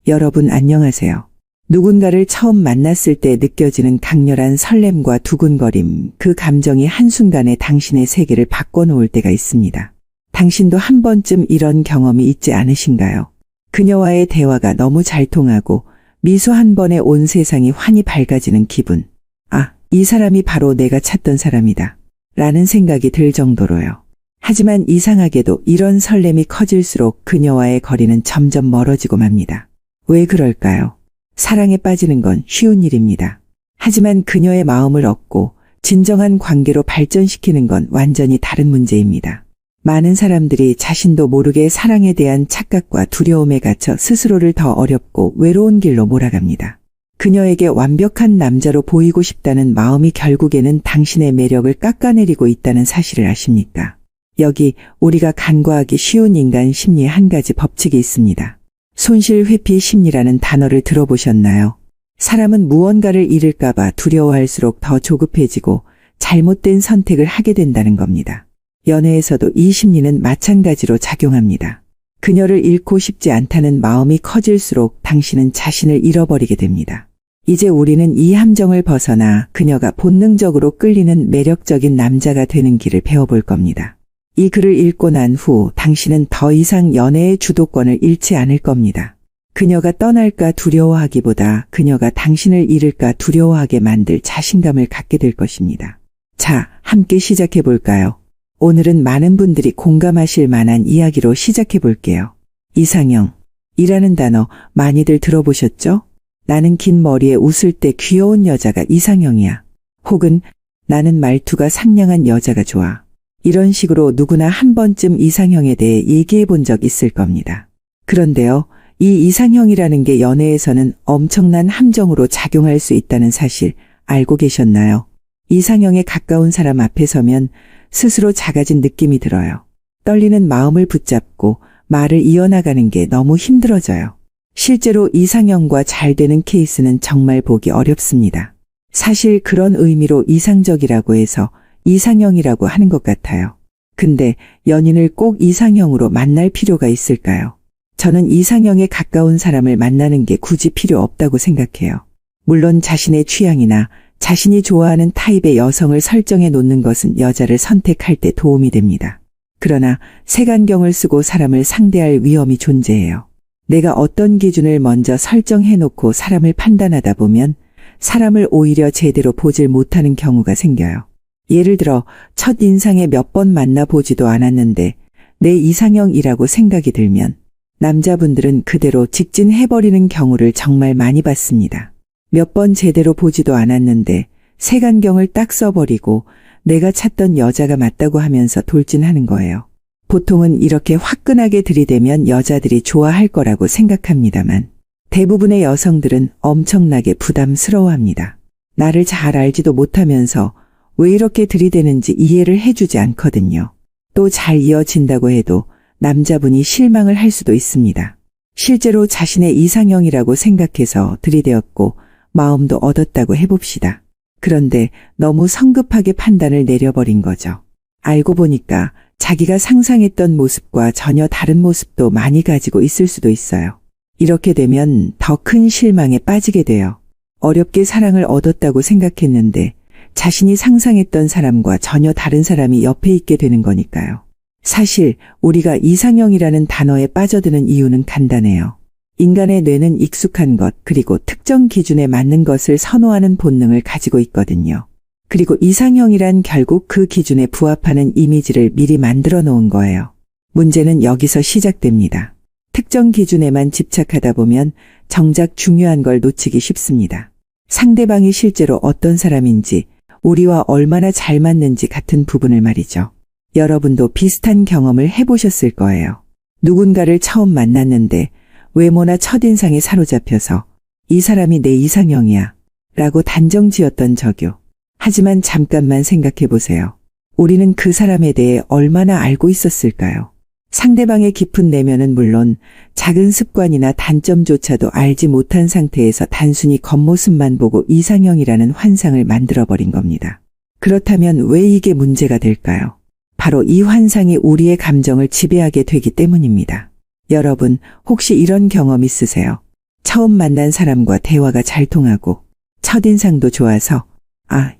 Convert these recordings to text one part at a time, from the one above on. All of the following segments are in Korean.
여러분 안녕하세요. 누군가를 처음 만났을 때 느껴지는 강렬한 설렘과 두근거림, 그 감정이 한순간에 당신의 세계를 바꿔놓을 때가 있습니다. 당신도 한 번쯤 이런 경험이 있지 않으신가요? 그녀와의 대화가 너무 잘 통하고 미소 한 번에 온 세상이 환히 밝아지는 기분. 아, 이 사람이 바로 내가 찾던 사람이다. 라는 생각이 들 정도로요. 하지만 이상하게도 이런 설렘이 커질수록 그녀와의 거리는 점점 멀어지고 맙니다. 왜 그럴까요? 사랑에 빠지는 건 쉬운 일입니다. 하지만 그녀의 마음을 얻고 진정한 관계로 발전시키는 건 완전히 다른 문제입니다. 많은 사람들이 자신도 모르게 사랑에 대한 착각과 두려움에 갇혀 스스로를 더 어렵고 외로운 길로 몰아갑니다. 그녀에게 완벽한 남자로 보이고 싶다는 마음이 결국에는 당신의 매력을 깎아내리고 있다는 사실을 아십니까? 여기 우리가 간과하기 쉬운 인간 심리의 한 가지 법칙이 있습니다. 손실회피 심리라는 단어를 들어보셨나요? 사람은 무언가를 잃을까봐 두려워할수록 더 조급해지고 잘못된 선택을 하게 된다는 겁니다. 연애에서도 이 심리는 마찬가지로 작용합니다. 그녀를 잃고 싶지 않다는 마음이 커질수록 당신은 자신을 잃어버리게 됩니다. 이제 우리는 이 함정을 벗어나 그녀가 본능적으로 끌리는 매력적인 남자가 되는 길을 배워볼 겁니다. 이 글을 읽고 난 후 당신은 더 이상 연애의 주도권을 잃지 않을 겁니다. 그녀가 떠날까 두려워하기보다 그녀가 당신을 잃을까 두려워하게 만들 자신감을 갖게 될 것입니다. 자, 함께 시작해 볼까요? 오늘은 많은 분들이 공감하실 만한 이야기로 시작해 볼게요. 이상형이라는 단어 많이들 들어보셨죠? 나는 긴 머리에 웃을 때 귀여운 여자가 이상형이야. 혹은 나는 말투가 상냥한 여자가 좋아. 이런 식으로 누구나 한 번쯤 이상형에 대해 얘기해 본 적 있을 겁니다. 그런데요, 이 이상형이라는 게 연애에서는 엄청난 함정으로 작용할 수 있다는 사실 알고 계셨나요? 이상형에 가까운 사람 앞에 서면 스스로 작아진 느낌이 들어요. 떨리는 마음을 붙잡고 말을 이어나가는 게 너무 힘들어져요. 실제로 이상형과 잘 되는 케이스는 정말 보기 어렵습니다. 사실 그런 의미로 이상적이라고 해서 이상형이라고 하는 것 같아요. 근데 연인을 꼭 이상형으로 만날 필요가 있을까요? 저는 이상형에 가까운 사람을 만나는 게 굳이 필요 없다고 생각해요. 물론 자신의 취향이나 자신이 좋아하는 타입의 여성을 설정해 놓는 것은 여자를 선택할 때 도움이 됩니다. 그러나 색안경을 쓰고 사람을 상대할 위험이 존재해요. 내가 어떤 기준을 먼저 설정해 놓고 사람을 판단하다 보면 사람을 오히려 제대로 보질 못하는 경우가 생겨요. 예를 들어 첫 인상에 몇 번 만나보지도 않았는데 내 이상형이라고 생각이 들면 남자분들은 그대로 직진해버리는 경우를 정말 많이 봤습니다. 몇 번 제대로 보지도 않았는데 색안경을 딱 써버리고 내가 찾던 여자가 맞다고 하면서 돌진하는 거예요. 보통은 이렇게 화끈하게 들이대면 여자들이 좋아할 거라고 생각합니다만 대부분의 여성들은 엄청나게 부담스러워합니다. 나를 잘 알지도 못하면서 왜 이렇게 들이대는지 이해를 해주지 않거든요. 또 잘 이어진다고 해도 남자분이 실망을 할 수도 있습니다. 실제로 자신의 이상형이라고 생각해서 들이대었고 마음도 얻었다고 해봅시다. 그런데 너무 성급하게 판단을 내려버린 거죠. 알고 보니까 자기가 상상했던 모습과 전혀 다른 모습도 많이 가지고 있을 수도 있어요. 이렇게 되면 더 큰 실망에 빠지게 돼요. 어렵게 사랑을 얻었다고 생각했는데 자신이 상상했던 사람과 전혀 다른 사람이 옆에 있게 되는 거니까요. 사실 우리가 이상형이라는 단어에 빠져드는 이유는 간단해요. 인간의 뇌는 익숙한 것 그리고 특정 기준에 맞는 것을 선호하는 본능을 가지고 있거든요. 그리고 이상형이란 결국 그 기준에 부합하는 이미지를 미리 만들어 놓은 거예요. 문제는 여기서 시작됩니다. 특정 기준에만 집착하다 보면 정작 중요한 걸 놓치기 쉽습니다. 상대방이 실제로 어떤 사람인지 우리와 얼마나 잘 맞는지 같은 부분을 말이죠. 여러분도 비슷한 경험을 해보셨을 거예요. 누군가를 처음 만났는데 외모나 첫인상에 사로잡혀서 이 사람이 내 이상형이야 라고 단정 지었던 적요. 하지만 잠깐만 생각해 보세요. 우리는 그 사람에 대해 얼마나 알고 있었을까요? 상대방의 깊은 내면은 물론 작은 습관이나 단점조차도 알지 못한 상태에서 단순히 겉모습만 보고 이상형이라는 환상을 만들어버린 겁니다. 그렇다면 왜 이게 문제가 될까요? 바로 이 환상이 우리의 감정을 지배하게 되기 때문입니다. 여러분, 혹시 이런 경험 있으세요? 처음 만난 사람과 대화가 잘 통하고 첫인상도 좋아서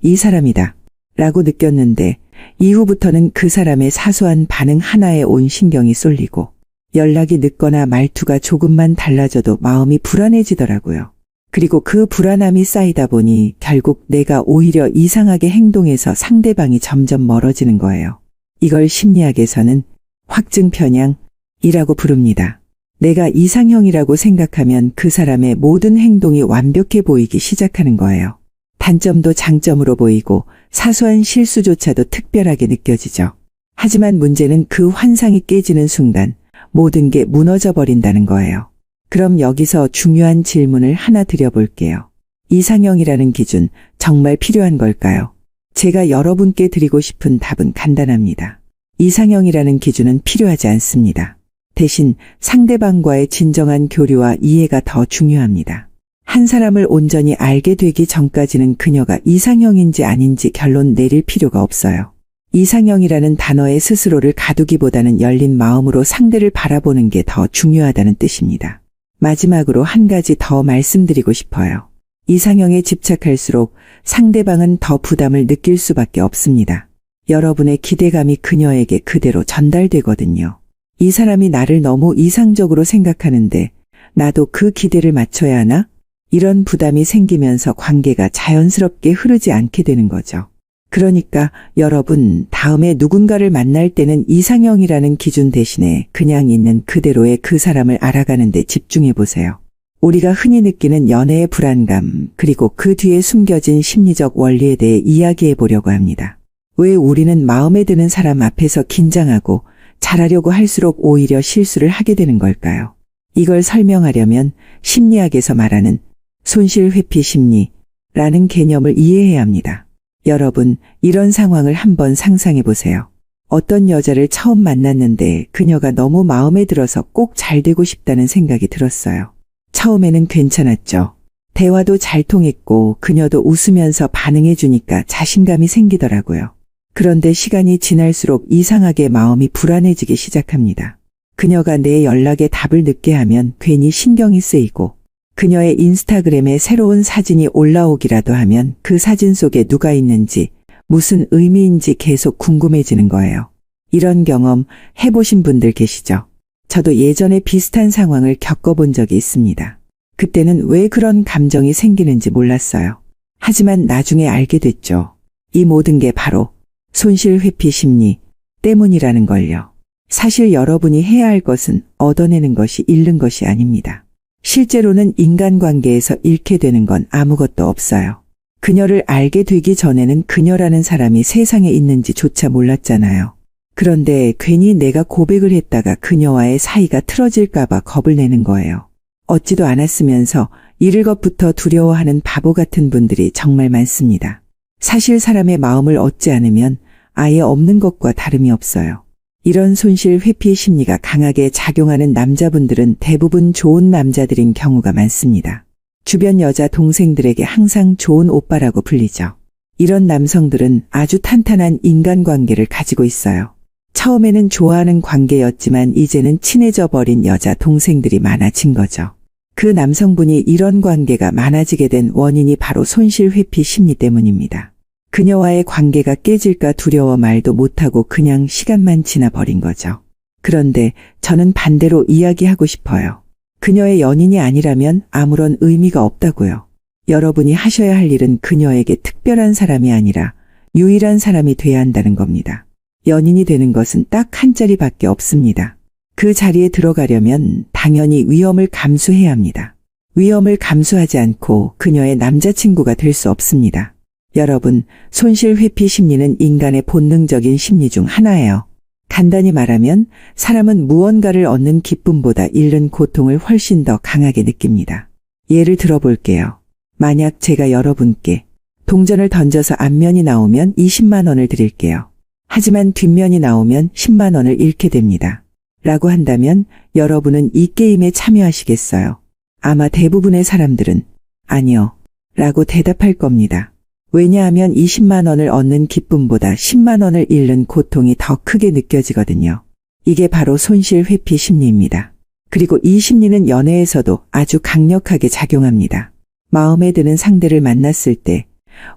이 사람이다 라고 느꼈는데 이후부터는 그 사람의 사소한 반응 하나에 온 신경이 쏠리고 연락이 늦거나 말투가 조금만 달라져도 마음이 불안해지더라고요. 그리고 그 불안함이 쌓이다 보니 결국 내가 오히려 이상하게 행동해서 상대방이 점점 멀어지는 거예요. 이걸 심리학에서는 확증 편향이라고 부릅니다. 내가 이상형이라고 생각하면 그 사람의 모든 행동이 완벽해 보이기 시작하는 거예요. 단점도 장점으로 보이고 사소한 실수조차도 특별하게 느껴지죠. 하지만 문제는 그 환상이 깨지는 순간 모든 게 무너져 버린다는 거예요. 그럼 여기서 중요한 질문을 하나 드려볼게요. 이상형이라는 기준 정말 필요한 걸까요? 제가 여러분께 드리고 싶은 답은 간단합니다. 이상형이라는 기준은 필요하지 않습니다. 대신 상대방과의 진정한 교류와 이해가 더 중요합니다. 한 사람을 온전히 알게 되기 전까지는 그녀가 이상형인지 아닌지 결론 내릴 필요가 없어요. 이상형이라는 단어에 스스로를 가두기보다는 열린 마음으로 상대를 바라보는 게 더 중요하다는 뜻입니다. 마지막으로 한 가지 더 말씀드리고 싶어요. 이상형에 집착할수록 상대방은 더 부담을 느낄 수밖에 없습니다. 여러분의 기대감이 그녀에게 그대로 전달되거든요. 이 사람이 나를 너무 이상적으로 생각하는데 나도 그 기대를 맞춰야 하나? 이런 부담이 생기면서 관계가 자연스럽게 흐르지 않게 되는 거죠. 그러니까 여러분, 다음에 누군가를 만날 때는 이상형이라는 기준 대신에 그냥 있는 그대로의 그 사람을 알아가는 데 집중해 보세요. 우리가 흔히 느끼는 연애의 불안감, 그리고 그 뒤에 숨겨진 심리적 원리에 대해 이야기해 보려고 합니다. 왜 우리는 마음에 드는 사람 앞에서 긴장하고 잘하려고 할수록 오히려 실수를 하게 되는 걸까요? 이걸 설명하려면 심리학에서 말하는 손실회피 심리라는 개념을 이해해야 합니다. 여러분, 이런 상황을 한번 상상해 보세요. 어떤 여자를 처음 만났는데 그녀가 너무 마음에 들어서 꼭 잘 되고 싶다는 생각이 들었어요. 처음에는 괜찮았죠. 대화도 잘 통했고 그녀도 웃으면서 반응해 주니까 자신감이 생기더라고요. 그런데 시간이 지날수록 이상하게 마음이 불안해지기 시작합니다. 그녀가 내 연락에 답을 늦게 하면 괜히 신경이 쓰이고 그녀의 인스타그램에 새로운 사진이 올라오기라도 하면 그 사진 속에 누가 있는지 무슨 의미인지 계속 궁금해지는 거예요. 이런 경험 해보신 분들 계시죠? 저도 예전에 비슷한 상황을 겪어본 적이 있습니다. 그때는 왜 그런 감정이 생기는지 몰랐어요. 하지만 나중에 알게 됐죠. 이 모든 게 바로 손실회피 심리 때문이라는 걸요. 사실 여러분이 해야 할 것은 얻어내는 것이 잃는 것이 아닙니다. 실제로는 인간관계에서 잃게 되는 건 아무것도 없어요. 그녀를 알게 되기 전에는 그녀라는 사람이 세상에 있는지조차 몰랐잖아요. 그런데 괜히 내가 고백을 했다가 그녀와의 사이가 틀어질까봐 겁을 내는 거예요. 얻지도 않았으면서 잃을 것부터 두려워하는 바보 같은 분들이 정말 많습니다. 사실 사람의 마음을 얻지 않으면 아예 없는 것과 다름이 없어요. 이런 손실 회피 심리가 강하게 작용하는 남자분들은 대부분 좋은 남자들인 경우가 많습니다. 주변 여자 동생들에게 항상 좋은 오빠라고 불리죠. 이런 남성들은 아주 탄탄한 인간관계를 가지고 있어요. 처음에는 좋아하는 관계였지만 이제는 친해져 버린 여자 동생들이 많아진 거죠. 그 남성분이 이런 관계가 많아지게 된 원인이 바로 손실 회피 심리 때문입니다. 그녀와의 관계가 깨질까 두려워 말도 못하고 그냥 시간만 지나 버린 거죠. 그런데 저는 반대로 이야기하고 싶어요. 그녀의 연인이 아니라면 아무런 의미가 없다고요. 여러분이 하셔야 할 일은 그녀에게 특별한 사람이 아니라 유일한 사람이 돼야 한다는 겁니다. 연인이 되는 것은 딱 한 자리밖에 없습니다. 그 자리에 들어가려면 당연히 위험을 감수해야 합니다. 위험을 감수하지 않고 그녀의 남자친구가 될 수 없습니다. 여러분, 손실 회피 심리는 인간의 본능적인 심리 중 하나예요. 간단히 말하면 사람은 무언가를 얻는 기쁨보다 잃는 고통을 훨씬 더 강하게 느낍니다. 예를 들어볼게요. 만약 제가 여러분께 동전을 던져서 앞면이 나오면 20만 원을 드릴게요. 하지만 뒷면이 나오면 10만 원을 잃게 됩니다. 라고 한다면 여러분은 이 게임에 참여하시겠어요? 아마 대부분의 사람들은 아니요. 라고 대답할 겁니다. 왜냐하면 20만 원을 얻는 기쁨보다 10만 원을 잃는 고통이 더 크게 느껴지거든요. 이게 바로 손실 회피 심리입니다. 그리고 이 심리는 연애에서도 아주 강력하게 작용합니다. 마음에 드는 상대를 만났을 때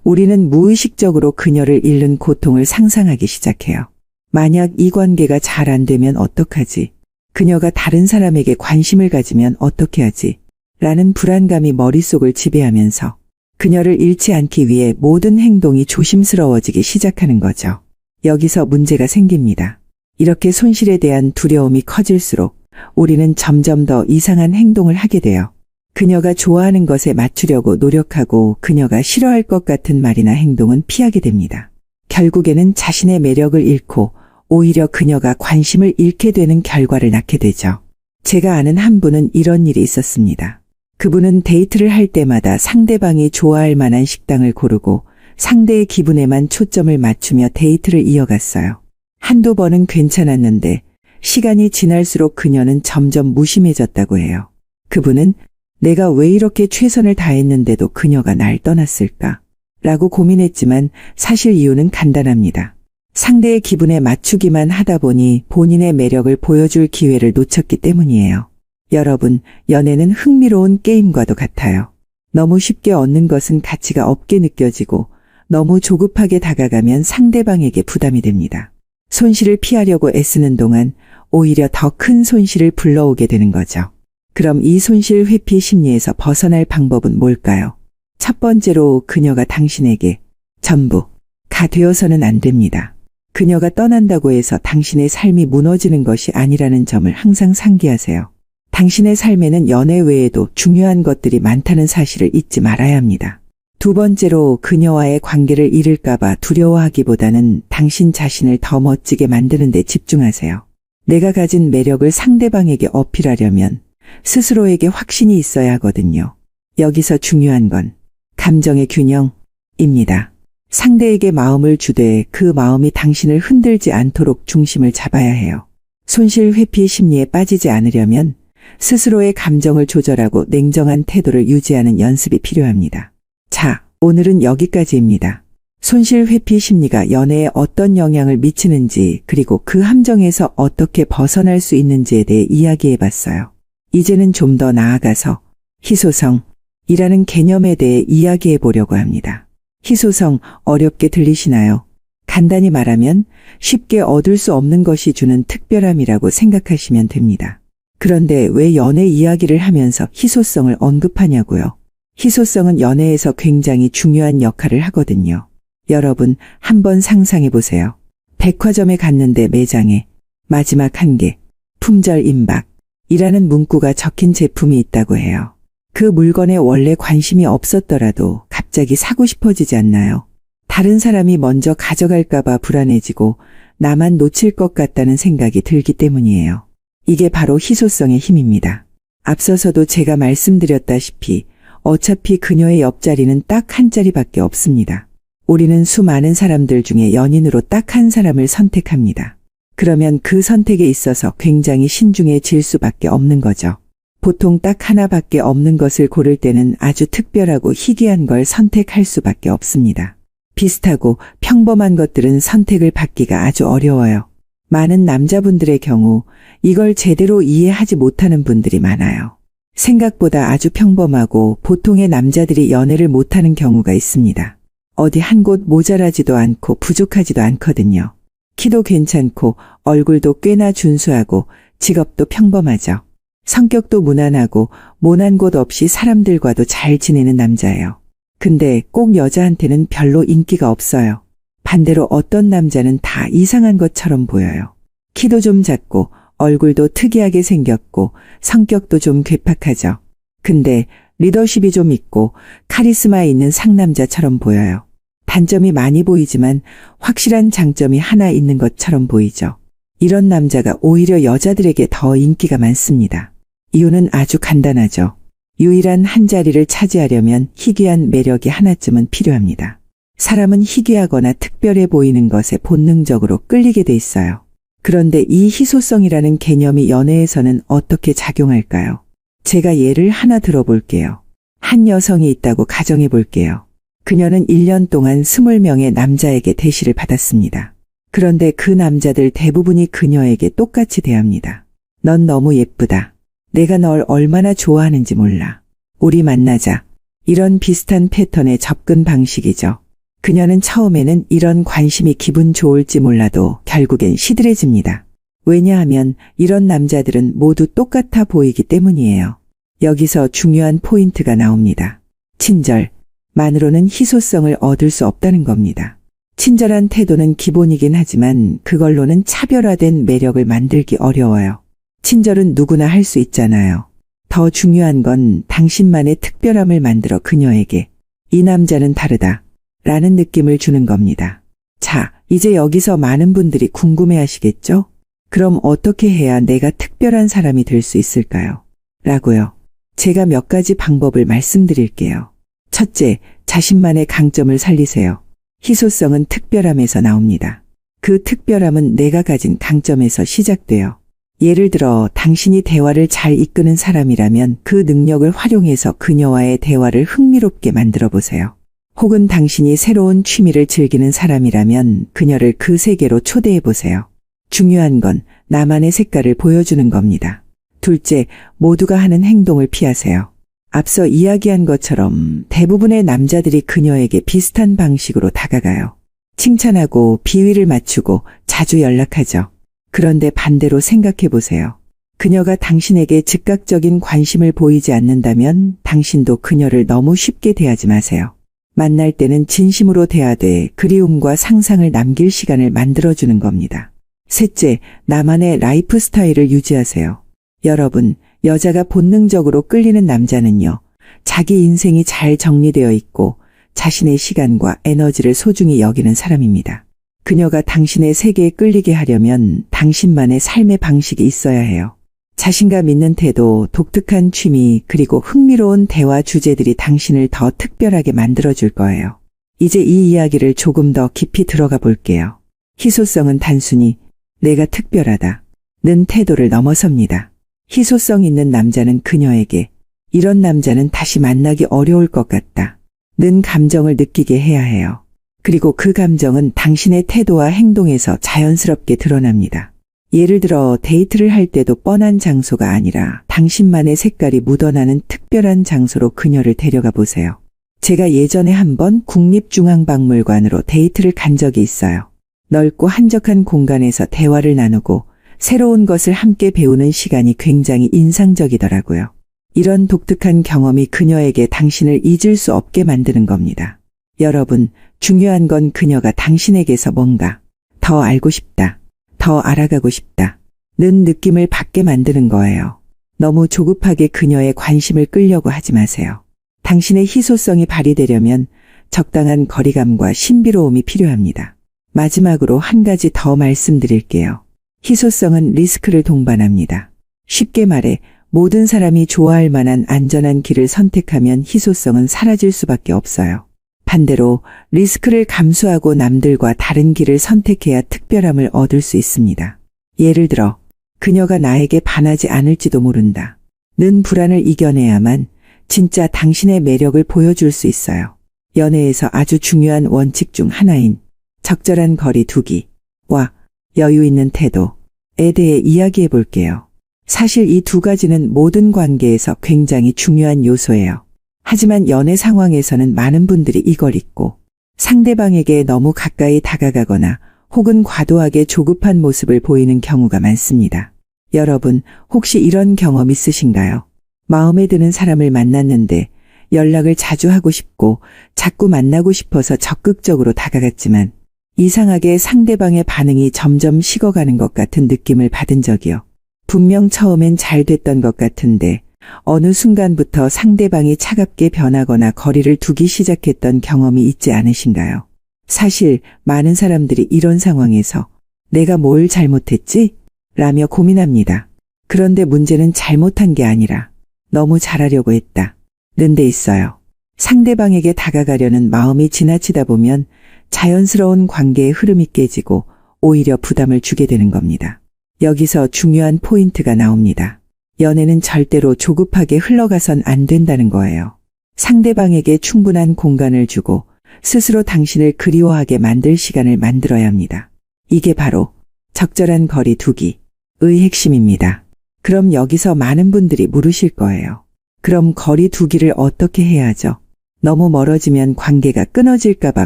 우리는 무의식적으로 그녀를 잃는 고통을 상상하기 시작해요. 만약 이 관계가 잘 안 되면 어떡하지? 그녀가 다른 사람에게 관심을 가지면 어떻게 하지? 라는 불안감이 머릿속을 지배하면서 그녀를 잃지 않기 위해 모든 행동이 조심스러워지기 시작하는 거죠. 여기서 문제가 생깁니다. 이렇게 손실에 대한 두려움이 커질수록 우리는 점점 더 이상한 행동을 하게 돼요. 그녀가 좋아하는 것에 맞추려고 노력하고 그녀가 싫어할 것 같은 말이나 행동은 피하게 됩니다. 결국에는 자신의 매력을 잃고 오히려 그녀가 관심을 잃게 되는 결과를 낳게 되죠. 제가 아는 한 분은 이런 일이 있었습니다. 그분은 데이트를 할 때마다 상대방이 좋아할 만한 식당을 고르고 상대의 기분에만 초점을 맞추며 데이트를 이어갔어요. 한두 번은 괜찮았는데 시간이 지날수록 그녀는 점점 무심해졌다고 해요. 그분은 내가 왜 이렇게 최선을 다했는데도 그녀가 날 떠났을까? 라고 고민했지만 사실 이유는 간단합니다. 상대의 기분에 맞추기만 하다 보니 본인의 매력을 보여줄 기회를 놓쳤기 때문이에요. 여러분, 연애는 흥미로운 게임과도 같아요. 너무 쉽게 얻는 것은 가치가 없게 느껴지고 너무 조급하게 다가가면 상대방에게 부담이 됩니다. 손실을 피하려고 애쓰는 동안 오히려 더 큰 손실을 불러오게 되는 거죠. 그럼 이 손실 회피 심리에서 벗어날 방법은 뭘까요? 첫 번째로 그녀가 당신에게 전부가 되어서는 안 됩니다. 그녀가 떠난다고 해서 당신의 삶이 무너지는 것이 아니라는 점을 항상 상기하세요. 당신의 삶에는 연애 외에도 중요한 것들이 많다는 사실을 잊지 말아야 합니다. 두 번째로 그녀와의 관계를 잃을까봐 두려워하기보다는 당신 자신을 더 멋지게 만드는 데 집중하세요. 내가 가진 매력을 상대방에게 어필하려면 스스로에게 확신이 있어야 하거든요. 여기서 중요한 건 감정의 균형입니다. 상대에게 마음을 주되 그 마음이 당신을 흔들지 않도록 중심을 잡아야 해요. 손실 회피 심리에 빠지지 않으려면 스스로의 감정을 조절하고 냉정한 태도를 유지하는 연습이 필요합니다. 자, 오늘은 여기까지입니다. 손실 회피 심리가 연애에 어떤 영향을 미치는지 그리고 그 함정에서 어떻게 벗어날 수 있는지에 대해 이야기해봤어요. 이제는 좀 더 나아가서 희소성이라는 개념에 대해 이야기해보려고 합니다. 희소성, 어렵게 들리시나요? 간단히 말하면 쉽게 얻을 수 없는 것이 주는 특별함이라고 생각하시면 됩니다. 그런데 왜 연애 이야기를 하면서 희소성을 언급하냐고요? 희소성은 연애에서 굉장히 중요한 역할을 하거든요. 여러분, 한번 상상해 보세요. 백화점에 갔는데 매장에 마지막 한 개, 품절 임박이라는 문구가 적힌 제품이 있다고 해요. 그 물건에 원래 관심이 없었더라도 갑자기 사고 싶어지지 않나요? 다른 사람이 먼저 가져갈까봐 불안해지고 나만 놓칠 것 같다는 생각이 들기 때문이에요. 이게 바로 희소성의 힘입니다. 앞서서도 제가 말씀드렸다시피 어차피 그녀의 옆자리는 딱 한 자리밖에 없습니다. 우리는 수많은 사람들 중에 연인으로 딱 한 사람을 선택합니다. 그러면 그 선택에 있어서 굉장히 신중해질 수밖에 없는 거죠. 보통 딱 하나밖에 없는 것을 고를 때는 아주 특별하고 희귀한 걸 선택할 수밖에 없습니다. 비슷하고 평범한 것들은 선택을 받기가 아주 어려워요. 많은 남자분들의 경우 이걸 제대로 이해하지 못하는 분들이 많아요. 생각보다 아주 평범하고 보통의 남자들이 연애를 못하는 경우가 있습니다. 어디 한 곳 모자라지도 않고 부족하지도 않거든요. 키도 괜찮고 얼굴도 꽤나 준수하고 직업도 평범하죠. 성격도 무난하고 모난 곳 없이 사람들과도 잘 지내는 남자예요. 근데 꼭 여자한테는 별로 인기가 없어요. 반대로 어떤 남자는 다 이상한 것처럼 보여요. 키도 좀 작고 얼굴도 특이하게 생겼고 성격도 좀 괴팍하죠. 근데 리더십이 좀 있고 카리스마 있는 상남자처럼 보여요. 단점이 많이 보이지만 확실한 장점이 하나 있는 것처럼 보이죠. 이런 남자가 오히려 여자들에게 더 인기가 많습니다. 이유는 아주 간단하죠. 유일한 한 자리를 차지하려면 희귀한 매력이 하나쯤은 필요합니다. 사람은 희귀하거나 특별해 보이는 것에 본능적으로 끌리게 돼 있어요. 그런데 이 희소성이라는 개념이 연애에서는 어떻게 작용할까요? 제가 예를 하나 들어볼게요. 한 여성이 있다고 가정해 볼게요. 그녀는 1년 동안 20명의 남자에게 대시를 받았습니다. 그런데 그 남자들 대부분이 그녀에게 똑같이 대합니다. 넌 너무 예쁘다. 내가 널 얼마나 좋아하는지 몰라. 우리 만나자. 이런 비슷한 패턴의 접근 방식이죠. 그녀는 처음에는 이런 관심이 기분 좋을지 몰라도 결국엔 시들해집니다. 왜냐하면 이런 남자들은 모두 똑같아 보이기 때문이에요. 여기서 중요한 포인트가 나옵니다. 친절만으로는 희소성을 얻을 수 없다는 겁니다. 친절한 태도는 기본이긴 하지만 그걸로는 차별화된 매력을 만들기 어려워요. 친절은 누구나 할 수 있잖아요. 더 중요한 건 당신만의 특별함을 만들어 그녀에게 이 남자는 다르다 라는 느낌을 주는 겁니다. 자, 이제 여기서 많은 분들이 궁금해 하시겠죠? 그럼 어떻게 해야 내가 특별한 사람이 될 수 있을까요? 라고요. 제가 몇 가지 방법을 말씀드릴게요. 첫째, 자신만의 강점을 살리세요. 희소성은 특별함에서 나옵니다. 그 특별함은 내가 가진 강점에서 시작돼요. 예를 들어 당신이 대화를 잘 이끄는 사람이라면 그 능력을 활용해서 그녀와의 대화를 흥미롭게 만들어 보세요. 혹은 당신이 새로운 취미를 즐기는 사람이라면 그녀를 그 세계로 초대해 보세요. 중요한 건 나만의 색깔을 보여주는 겁니다. 둘째, 모두가 하는 행동을 피하세요. 앞서 이야기한 것처럼 대부분의 남자들이 그녀에게 비슷한 방식으로 다가가요. 칭찬하고 비위를 맞추고 자주 연락하죠. 그런데 반대로 생각해 보세요. 그녀가 당신에게 즉각적인 관심을 보이지 않는다면 당신도 그녀를 너무 쉽게 대하지 마세요. 만날 때는 진심으로 대하되 그리움과 상상을 남길 시간을 만들어주는 겁니다. 셋째, 나만의 라이프 스타일을 유지하세요. 여러분, 여자가 본능적으로 끌리는 남자는요, 자기 인생이 잘 정리되어 있고 자신의 시간과 에너지를 소중히 여기는 사람입니다. 그녀가 당신의 세계에 끌리게 하려면 당신만의 삶의 방식이 있어야 해요. 자신감 있는 태도, 독특한 취미, 그리고 흥미로운 대화 주제들이 당신을 더 특별하게 만들어줄 거예요. 이제 이 이야기를 조금 더 깊이 들어가 볼게요. 희소성은 단순히 내가 특별하다는 태도를 넘어섭니다. 희소성 있는 남자는 그녀에게 이런 남자는 다시 만나기 어려울 것 같다는 감정을 느끼게 해야 해요. 그리고 그 감정은 당신의 태도와 행동에서 자연스럽게 드러납니다. 예를 들어 데이트를 할 때도 뻔한 장소가 아니라 당신만의 색깔이 묻어나는 특별한 장소로 그녀를 데려가 보세요. 제가 예전에 한번 국립중앙박물관으로 데이트를 간 적이 있어요. 넓고 한적한 공간에서 대화를 나누고 새로운 것을 함께 배우는 시간이 굉장히 인상적이더라고요. 이런 독특한 경험이 그녀에게 당신을 잊을 수 없게 만드는 겁니다. 여러분, 중요한 건 그녀가 당신에게서 뭔가 더 알고 싶다, 더 알아가고 싶다는 느낌을 받게 만드는 거예요. 너무 조급하게 그녀의 관심을 끌려고 하지 마세요. 당신의 희소성이 발휘되려면 적당한 거리감과 신비로움이 필요합니다. 마지막으로 한 가지 더 말씀드릴게요. 희소성은 리스크를 동반합니다. 쉽게 말해 모든 사람이 좋아할 만한 안전한 길을 선택하면 희소성은 사라질 수밖에 없어요. 반대로 리스크를 감수하고 남들과 다른 길을 선택해야 특별함을 얻을 수 있습니다. 예를 들어 그녀가 나에게 반하지 않을지도 모른다. 는 불안을 이겨내야만 진짜 당신의 매력을 보여줄 수 있어요. 연애에서 아주 중요한 원칙 중 하나인 적절한 거리 두기와 여유 있는 태도에 대해 이야기해 볼게요. 사실 이 두 가지는 모든 관계에서 굉장히 중요한 요소예요. 하지만 연애 상황에서는 많은 분들이 이걸 잊고 상대방에게 너무 가까이 다가가거나 혹은 과도하게 조급한 모습을 보이는 경우가 많습니다. 여러분, 혹시 이런 경험 있으신가요? 마음에 드는 사람을 만났는데 연락을 자주 하고 싶고 자꾸 만나고 싶어서 적극적으로 다가갔지만 이상하게 상대방의 반응이 점점 식어가는 것 같은 느낌을 받은 적이요. 분명 처음엔 잘 됐던 것 같은데 어느 순간부터 상대방이 차갑게 변하거나 거리를 두기 시작했던 경험이 있지 않으신가요? 사실 많은 사람들이 이런 상황에서 내가 뭘 잘못했지? 라며 고민합니다. 그런데 문제는 잘못한 게 아니라 너무 잘하려고 했다. 는 데 있어요. 상대방에게 다가가려는 마음이 지나치다 보면 자연스러운 관계의 흐름이 깨지고 오히려 부담을 주게 되는 겁니다. 여기서 중요한 포인트가 나옵니다. 연애는 절대로 조급하게 흘러가선 안 된다는 거예요. 상대방에게 충분한 공간을 주고 스스로 당신을 그리워하게 만들 시간을 만들어야 합니다. 이게 바로 적절한 거리 두기의 핵심입니다. 그럼 여기서 많은 분들이 물으실 거예요. 그럼 거리 두기를 어떻게 해야 하죠? 너무 멀어지면 관계가 끊어질까봐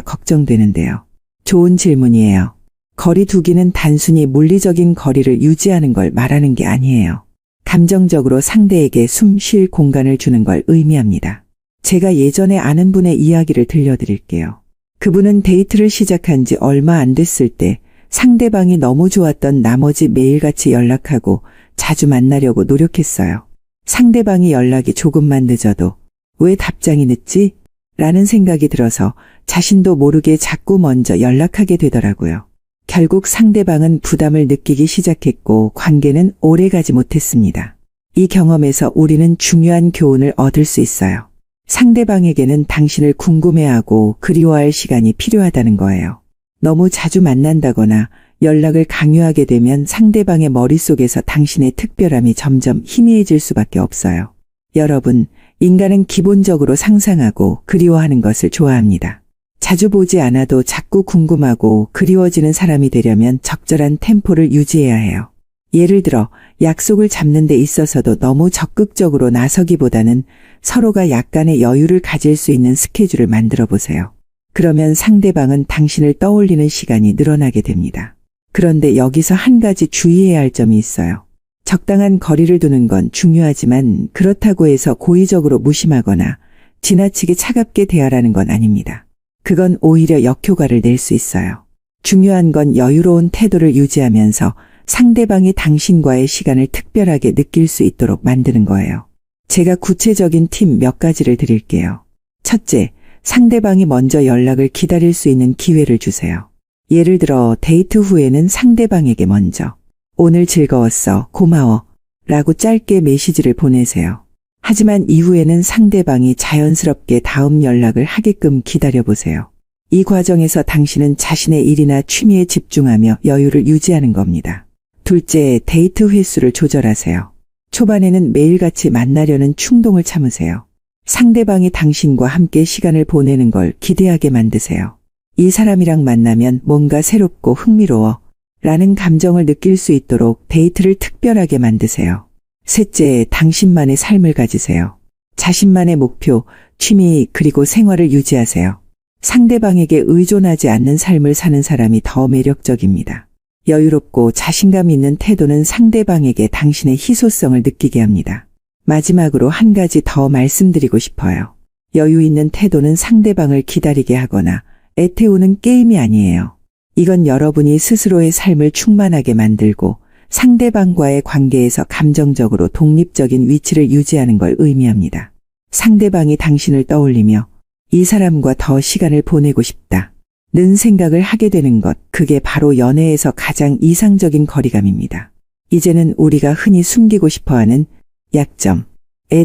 걱정되는데요. 좋은 질문이에요. 거리 두기는 단순히 물리적인 거리를 유지하는 걸 말하는 게 아니에요. 감정적으로 상대에게 숨 쉴 공간을 주는 걸 의미합니다. 제가 예전에 아는 분의 이야기를 들려드릴게요. 그분은 데이트를 시작한 지 얼마 안 됐을 때 상대방이 너무 좋았던 나머지 매일같이 연락하고 자주 만나려고 노력했어요. 상대방이 연락이 조금만 늦어도 왜 답장이 늦지? 라는 생각이 들어서 자신도 모르게 자꾸 먼저 연락하게 되더라고요. 결국 상대방은 부담을 느끼기 시작했고 관계는 오래가지 못했습니다. 이 경험에서 우리는 중요한 교훈을 얻을 수 있어요. 상대방에게는 당신을 궁금해하고 그리워할 시간이 필요하다는 거예요. 너무 자주 만난다거나 연락을 강요하게 되면 상대방의 머릿속에서 당신의 특별함이 점점 희미해질 수밖에 없어요. 여러분, 인간은 기본적으로 상상하고 그리워하는 것을 좋아합니다. 자주 보지 않아도 자꾸 궁금하고 그리워지는 사람이 되려면 적절한 템포를 유지해야 해요. 예를 들어 약속을 잡는 데 있어서도 너무 적극적으로 나서기보다는 서로가 약간의 여유를 가질 수 있는 스케줄을 만들어 보세요. 그러면 상대방은 당신을 떠올리는 시간이 늘어나게 됩니다. 그런데 여기서 한 가지 주의해야 할 점이 있어요. 적당한 거리를 두는 건 중요하지만 그렇다고 해서 고의적으로 무심하거나 지나치게 차갑게 대하라는 건 아닙니다. 그건 오히려 역효과를 낼 수 있어요. 중요한 건 여유로운 태도를 유지하면서 상대방이 당신과의 시간을 특별하게 느낄 수 있도록 만드는 거예요. 제가 구체적인 팁 몇 가지를 드릴게요. 첫째, 상대방이 먼저 연락을 기다릴 수 있는 기회를 주세요. 예를 들어 데이트 후에는 상대방에게 먼저 오늘 즐거웠어, 고마워 라고 짧게 메시지를 보내세요. 하지만 이후에는 상대방이 자연스럽게 다음 연락을 하게끔 기다려보세요. 이 과정에서 당신은 자신의 일이나 취미에 집중하며 여유를 유지하는 겁니다. 둘째, 데이트 횟수를 조절하세요. 초반에는 매일같이 만나려는 충동을 참으세요. 상대방이 당신과 함께 시간을 보내는 걸 기대하게 만드세요. 이 사람이랑 만나면 뭔가 새롭고 흥미로워 라는 감정을 느낄 수 있도록 데이트를 특별하게 만드세요. 셋째, 당신만의 삶을 가지세요. 자신만의 목표, 취미 그리고 생활을 유지하세요. 상대방에게 의존하지 않는 삶을 사는 사람이 더 매력적입니다. 여유롭고 자신감 있는 태도는 상대방에게 당신의 희소성을 느끼게 합니다. 마지막으로 한 가지 더 말씀드리고 싶어요. 여유 있는 태도는 상대방을 기다리게 하거나 애태우는 게임이 아니에요. 이건 여러분이 스스로의 삶을 충만하게 만들고 상대방과의 관계에서 감정적으로 독립적인 위치를 유지하는 걸 의미합니다. 상대방이 당신을 떠올리며 이 사람과 더 시간을 보내고 싶다 는 생각을 하게 되는 것, 그게 바로 연애에서 가장 이상적인 거리감입니다. 이제는 우리가 흔히 숨기고 싶어하는 약점에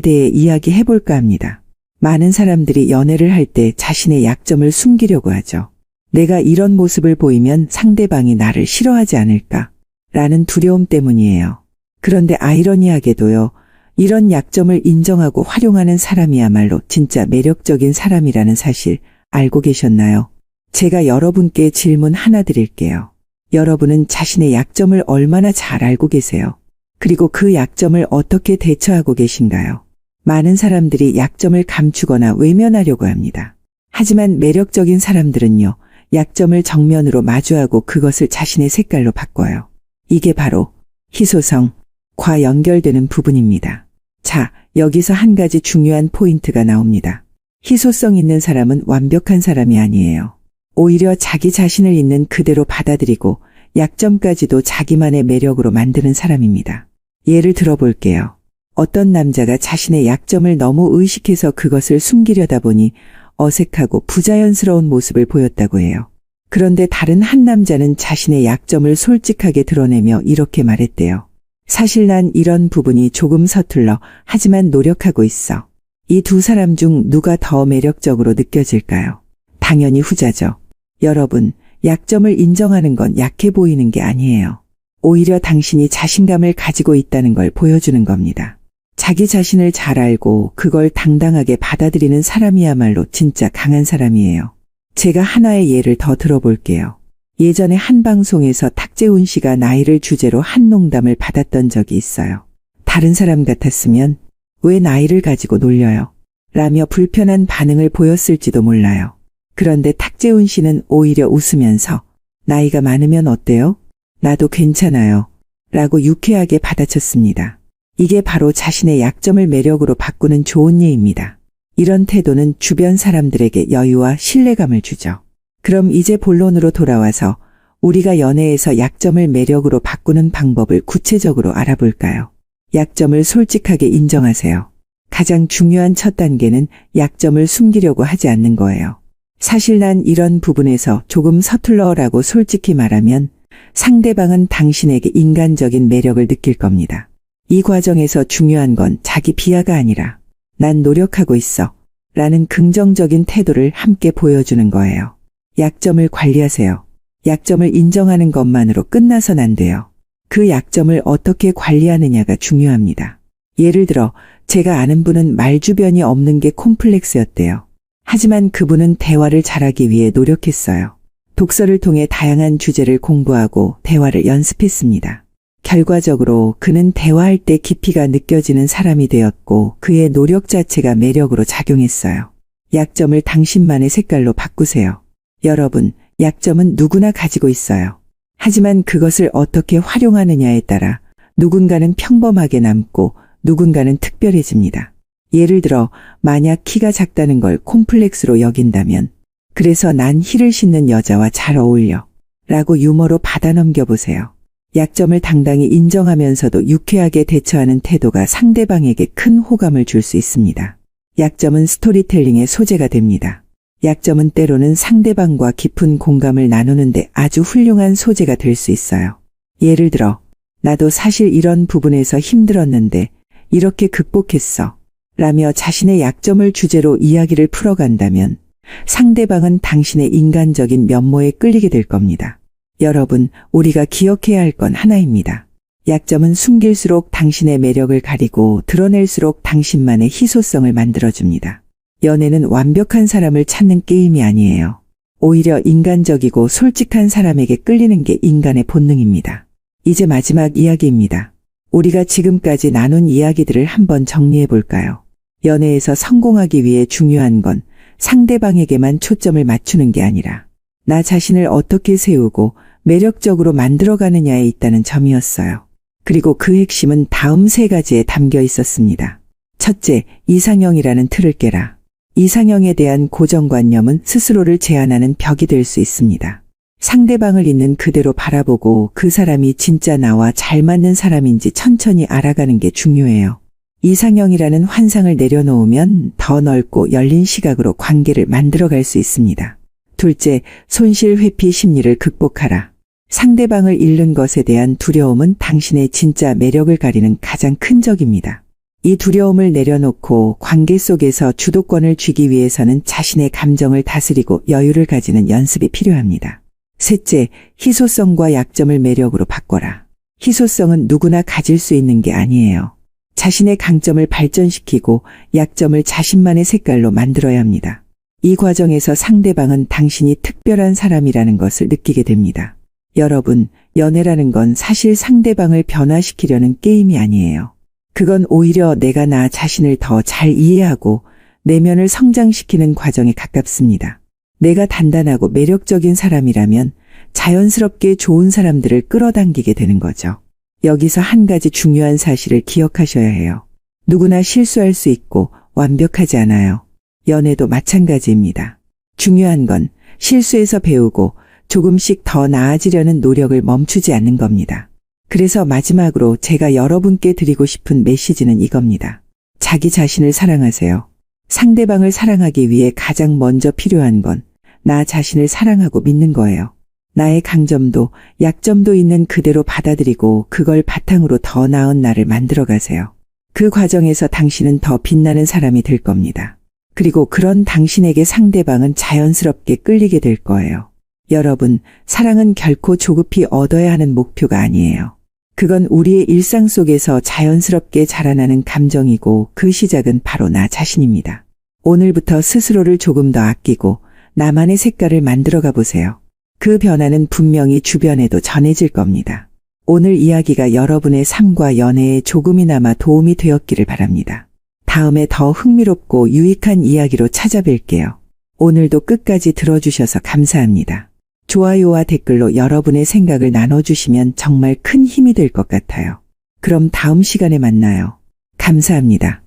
대해 이야기해 볼까 합니다. 많은 사람들이 연애를 할 때 자신의 약점을 숨기려고 하죠. 내가 이런 모습을 보이면 상대방이 나를 싫어하지 않을까 라는 두려움 때문이에요. 그런데 아이러니하게도요, 이런 약점을 인정하고 활용하는 사람이야말로 진짜 매력적인 사람이라는 사실 알고 계셨나요? 제가 여러분께 질문 하나 드릴게요. 여러분은 자신의 약점을 얼마나 잘 알고 계세요? 그리고 그 약점을 어떻게 대처하고 계신가요? 많은 사람들이 약점을 감추거나 외면하려고 합니다. 하지만 매력적인 사람들은요, 약점을 정면으로 마주하고 그것을 자신의 색깔로 바꿔요. 이게 바로 희소성과 연결되는 부분입니다. 자, 여기서 한 가지 중요한 포인트가 나옵니다. 희소성 있는 사람은 완벽한 사람이 아니에요. 오히려 자기 자신을 있는 그대로 받아들이고 약점까지도 자기만의 매력으로 만드는 사람입니다. 예를 들어볼게요. 어떤 남자가 자신의 약점을 너무 의식해서 그것을 숨기려다 보니 어색하고 부자연스러운 모습을 보였다고 해요. 그런데 다른 한 남자는 자신의 약점을 솔직하게 드러내며 이렇게 말했대요. 사실 난 이런 부분이 조금 서툴러 하지만 노력하고 있어. 이 두 사람 중 누가 더 매력적으로 느껴질까요? 당연히 후자죠. 여러분, 약점을 인정하는 건 약해 보이는 게 아니에요. 오히려 당신이 자신감을 가지고 있다는 걸 보여주는 겁니다. 자기 자신을 잘 알고 그걸 당당하게 받아들이는 사람이야말로 진짜 강한 사람이에요. 제가 하나의 예를 더 들어볼게요. 예전에 한 방송에서 탁재훈 씨가 나이를 주제로 한 농담을 받았던 적이 있어요. 다른 사람 같았으면 왜 나이를 가지고 놀려요? 라며 불편한 반응을 보였을지도 몰라요. 그런데 탁재훈 씨는 오히려 웃으면서 나이가 많으면 어때요? 나도 괜찮아요. 라고 유쾌하게 받아쳤습니다. 이게 바로 자신의 약점을 매력으로 바꾸는 좋은 예입니다. 이런 태도는 주변 사람들에게 여유와 신뢰감을 주죠. 그럼 이제 본론으로 돌아와서 우리가 연애에서 약점을 매력으로 바꾸는 방법을 구체적으로 알아볼까요? 약점을 솔직하게 인정하세요. 가장 중요한 첫 단계는 약점을 숨기려고 하지 않는 거예요. 사실 난 이런 부분에서 조금 서툴러 라고 솔직히 말하면 상대방은 당신에게 인간적인 매력을 느낄 겁니다. 이 과정에서 중요한 건 자기 비하가 아니라 난 노력하고 있어 라는 긍정적인 태도를 함께 보여주는 거예요. 약점을 관리하세요. 약점을 인정하는 것만으로 끝나선 안 돼요. 그 약점을 어떻게 관리하느냐가 중요합니다. 예를 들어 제가 아는 분은 말주변이 없는 게 콤플렉스였대요. 하지만 그분은 대화를 잘하기 위해 노력했어요. 독서를 통해 다양한 주제를 공부하고 대화를 연습했습니다. 결과적으로 그는 대화할 때 깊이가 느껴지는 사람이 되었고 그의 노력 자체가 매력으로 작용했어요. 약점을 당신만의 색깔로 바꾸세요. 여러분, 약점은 누구나 가지고 있어요. 하지만 그것을 어떻게 활용하느냐에 따라 누군가는 평범하게 남고 누군가는 특별해집니다. 예를 들어 만약 키가 작다는 걸 콤플렉스로 여긴다면 그래서 난 힐을 신는 여자와 잘 어울려 라고 유머로 받아 넘겨보세요. 약점을 당당히 인정하면서도 유쾌하게 대처하는 태도가 상대방에게 큰 호감을 줄 수 있습니다. 약점은 스토리텔링의 소재가 됩니다. 약점은 때로는 상대방과 깊은 공감을 나누는데 아주 훌륭한 소재가 될 수 있어요. 예를 들어 나도 사실 이런 부분에서 힘들었는데 이렇게 극복했어 라며 자신의 약점을 주제로 이야기를 풀어간다면 상대방은 당신의 인간적인 면모에 끌리게 될 겁니다. 여러분, 우리가 기억해야 할 건 하나입니다. 약점은 숨길수록 당신의 매력을 가리고 드러낼수록 당신만의 희소성을 만들어줍니다. 연애는 완벽한 사람을 찾는 게임이 아니에요. 오히려 인간적이고 솔직한 사람에게 끌리는 게 인간의 본능입니다. 이제 마지막 이야기입니다. 우리가 지금까지 나눈 이야기들을 한번 정리해 볼까요? 연애에서 성공하기 위해 중요한 건 상대방에게만 초점을 맞추는 게 아니라 나 자신을 어떻게 세우고 매력적으로 만들어가느냐에 있다는 점이었어요. 그리고 그 핵심은 다음 세 가지에 담겨 있었습니다. 첫째, 이상형이라는 틀을 깨라. 이상형에 대한 고정관념은 스스로를 제한하는 벽이 될 수 있습니다. 상대방을 있는 그대로 바라보고 그 사람이 진짜 나와 잘 맞는 사람인지 천천히 알아가는 게 중요해요. 이상형이라는 환상을 내려놓으면 더 넓고 열린 시각으로 관계를 만들어갈 수 있습니다. 둘째, 손실 회피 심리를 극복하라. 상대방을 잃는 것에 대한 두려움은 당신의 진짜 매력을 가리는 가장 큰 적입니다. 이 두려움을 내려놓고 관계 속에서 주도권을 쥐기 위해서는 자신의 감정을 다스리고 여유를 가지는 연습이 필요합니다. 셋째, 희소성과 약점을 매력으로 바꿔라. 희소성은 누구나 가질 수 있는 게 아니에요. 자신의 강점을 발전시키고 약점을 자신만의 색깔로 만들어야 합니다. 이 과정에서 상대방은 당신이 특별한 사람이라는 것을 느끼게 됩니다. 여러분, 연애라는 건 사실 상대방을 변화시키려는 게임이 아니에요. 그건 오히려 내가 나 자신을 더 잘 이해하고 내면을 성장시키는 과정에 가깝습니다. 내가 단단하고 매력적인 사람이라면 자연스럽게 좋은 사람들을 끌어당기게 되는 거죠. 여기서 한 가지 중요한 사실을 기억하셔야 해요. 누구나 실수할 수 있고 완벽하지 않아요. 연애도 마찬가지입니다. 중요한 건 실수에서 배우고 조금씩 더 나아지려는 노력을 멈추지 않는 겁니다. 그래서 마지막으로 제가 여러분께 드리고 싶은 메시지는 이겁니다. 자기 자신을 사랑하세요. 상대방을 사랑하기 위해 가장 먼저 필요한 건 나 자신을 사랑하고 믿는 거예요. 나의 강점도 약점도 있는 그대로 받아들이고 그걸 바탕으로 더 나은 나를 만들어 가세요. 그 과정에서 당신은 더 빛나는 사람이 될 겁니다. 그리고 그런 당신에게 상대방은 자연스럽게 끌리게 될 거예요. 여러분, 사랑은 결코 조급히 얻어야 하는 목표가 아니에요. 그건 우리의 일상 속에서 자연스럽게 자라나는 감정이고 그 시작은 바로 나 자신입니다. 오늘부터 스스로를 조금 더 아끼고 나만의 색깔을 만들어가 보세요. 그 변화는 분명히 주변에도 전해질 겁니다. 오늘 이야기가 여러분의 삶과 연애에 조금이나마 도움이 되었기를 바랍니다. 다음에 더 흥미롭고 유익한 이야기로 찾아뵐게요. 오늘도 끝까지 들어주셔서 감사합니다. 좋아요와 댓글로 여러분의 생각을 나눠주시면 정말 큰 힘이 될 것 같아요. 그럼 다음 시간에 만나요. 감사합니다.